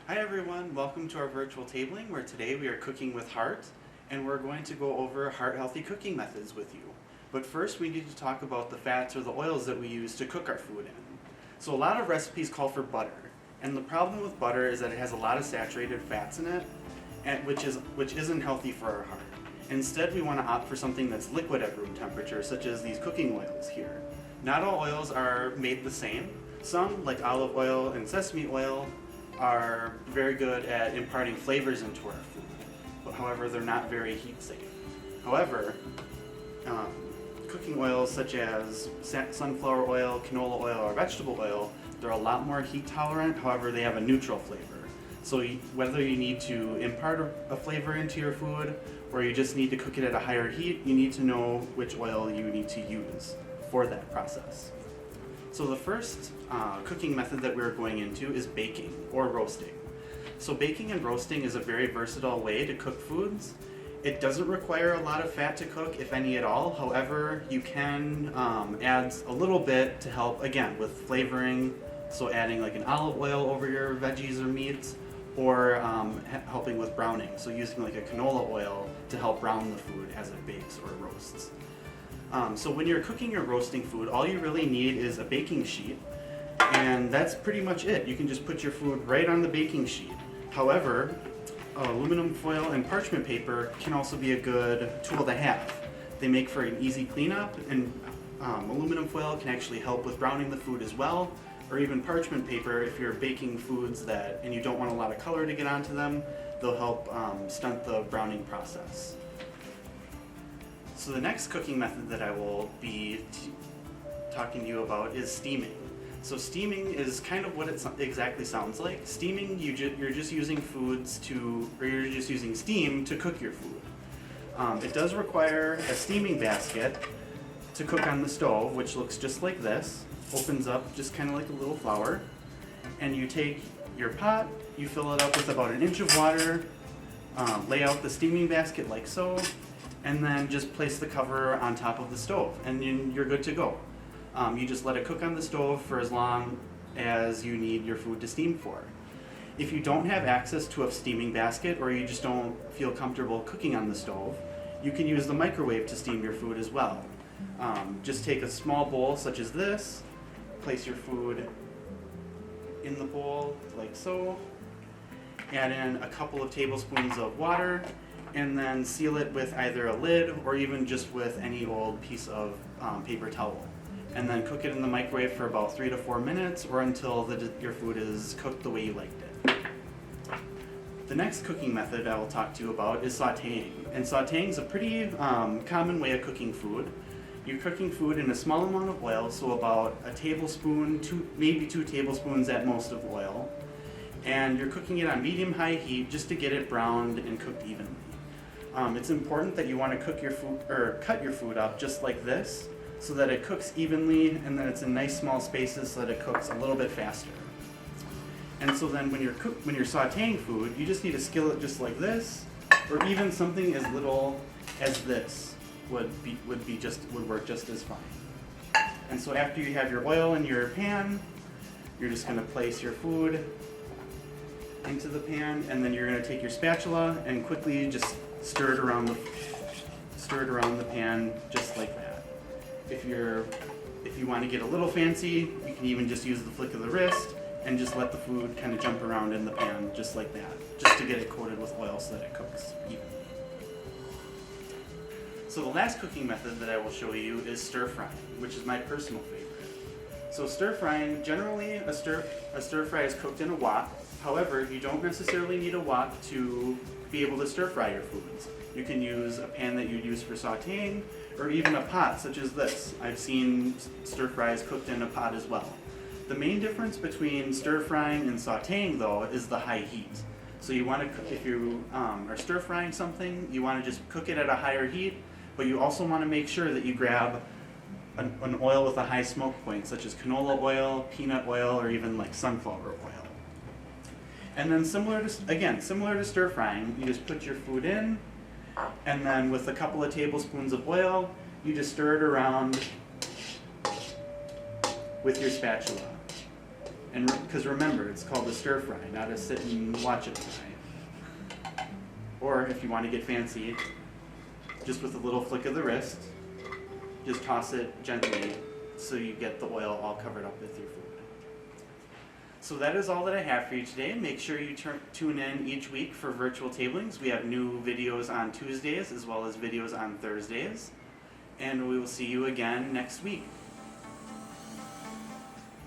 Hi everyone, welcome to our virtual tabling where today we are cooking with heart and we're going to go over heart-healthy cooking methods with you. But first we need to talk about the fats or the oils that we use to cook our food in. So a lot of recipes call for butter, and the problem with butter is that it has a lot of saturated fats in it, which isn't healthy for our heart. Instead we want to opt for something that's liquid at room temperature, such as these cooking oils here. Not all oils are made the same. Some, like olive oil and sesame oil, are very good at imparting flavors into our food, but however they're not very heat safe. However, cooking oils such as sunflower oil, canola oil, or vegetable oil, they're a lot more heat tolerant, however they have a neutral flavor. So whether you need to impart a flavor into your food or you just need to cook it at a higher heat, you need to know which oil you need to use for that process. So the first cooking method that we're going into is baking or roasting. So baking and roasting is a very versatile way to cook foods. It doesn't require a lot of fat to cook, if any at all. However, you can add a little bit to help, again, with flavoring. So adding like an olive oil over your veggies or meats, or helping with browning. So using like a canola oil to help brown the food as it bakes or roasts. So when you're cooking or roasting food, all you really need is a baking sheet, and that's pretty much it. You can just put your food right on the baking sheet. However, aluminum foil and parchment paper can also be a good tool to have. They make for an easy cleanup, and aluminum foil can actually help with browning the food as well, or even parchment paper if you're baking foods and you don't want a lot of color to get onto them, they'll help stunt the browning process. So the next cooking method that I will be talking to you about is steaming. So steaming is kind of what it exactly sounds like. Steaming, you're just using you're just using steam to cook your food. It does require a steaming basket to cook on the stove, which looks just like this. Opens up just kind of like a little flower. And you take your pot, you fill it up with about an inch of water, lay out the steaming basket like so, and then just place the cover on top of the stove, and you're good to go. You just let it cook on the stove for as long as you need your food to steam for. If you don't have access to a steaming basket, or you just don't feel comfortable cooking on the stove, you can use the microwave to steam your food as well. Just take a small bowl such as this, place your food in the bowl like so, add in a couple of tablespoons of water, and then seal it with either a lid or even just with any old piece of paper towel. And then cook it in the microwave for about 3 to 4 minutes, or until your food is cooked the way you liked it. The next cooking method I will talk to you about is sauteing. And sauteing is a pretty common way of cooking food. You're cooking food in a small amount of oil, so about a tablespoon, maybe 2 tablespoons at most of oil. And you're cooking it on medium-high heat just to get it browned and cooked evenly. It's important that you want to cook your food or cut your food up just like this, so that it cooks evenly and that it's in nice small spaces so that it cooks a little bit faster. And so then when you're sauteing food, you just need a skillet just like this, or even something as little as this would work just as fine. And so after you have your oil in your pan, you're just going to place your food into the pan, and then you're going to take your spatula and quickly just stir it around the pan just like that. If you want to get a little fancy, you can even just use the flick of the wrist and just let the food kind of jump around in the pan just like that, just to get it coated with oil so that it cooks evenly. So the last cooking method that I will show you is stir frying, which is my personal favorite. So stir frying, generally a stir fry is cooked in a wok. However, you don't necessarily need a wok to be able to stir fry your foods. You can use a pan that you'd use for sauteing, or even a pot such as this. I've seen stir fries cooked in a pot as well. The main difference between stir frying and sauteing though is the high heat. So you want to, if you are stir frying something, you want to just cook it at a higher heat, but you also want to make sure that you grab an oil with a high smoke point, such as canola oil, peanut oil, or even like sunflower oil. And then similar to stir frying, you just put your food in, and then with a couple of tablespoons of oil, you just stir it around with your spatula. And because remember, it's called a stir fry, not a sit and watch it fry. Or if you want to get fancy, just with a little flick of the wrist, just toss it gently so you get the oil all covered up with your food. So that is all that I have for you today. Make sure you tune in each week for virtual tablings. We have new videos on Tuesdays as well as videos on Thursdays. And we will see you again next week.